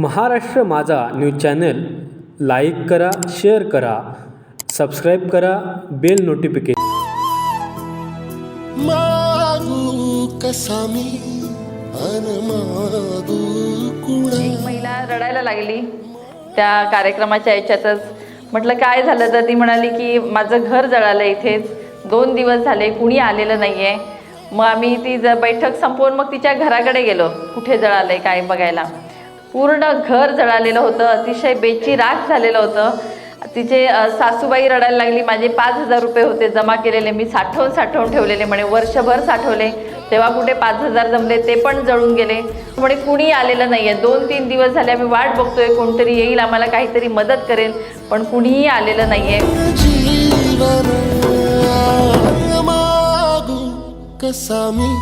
महाराष्ट्र माझा news channel like करा, share करा, सबस्क्राईब करा, बेल नोटिफिकेशन मागू कसा मी मागू कुणा. एक महिला रडायला लागली त्या कार्यक्रमाच्या याच्यातच. म्हटलं काय झालं, तर ती म्हणाली की माझं घर जळालं, इथेच 2 दिवस झाले कुणी आलेलं नाही आहे. मग आम्ही ती बैठक संपवून मग तिच्या घराकडे गेलो, कुठे जळालं आहे काय बघायला. पूर्ण घर जळालेलं होतं, अतिशय बेचिराख झालेलं होतं. तिचे सासूबाई रडायला लागली, माझे 5,000 रुपये होते जमा केलेले, मी साठवून ठेवलेले, म्हणे वर्षभर साठवले, तेव्हा कुठे 5,000 जमले, ते पण जळून गेले. म्हणे कुणी आलेलं नाही आहे. 2-3 दिवस झाले आम्ही वाट बघतोय, कोणतरी येईल आम्हाला काहीतरी मदत करेल, पण कुणीही आलेलं नाही आहे. जीवन मागू कसा मी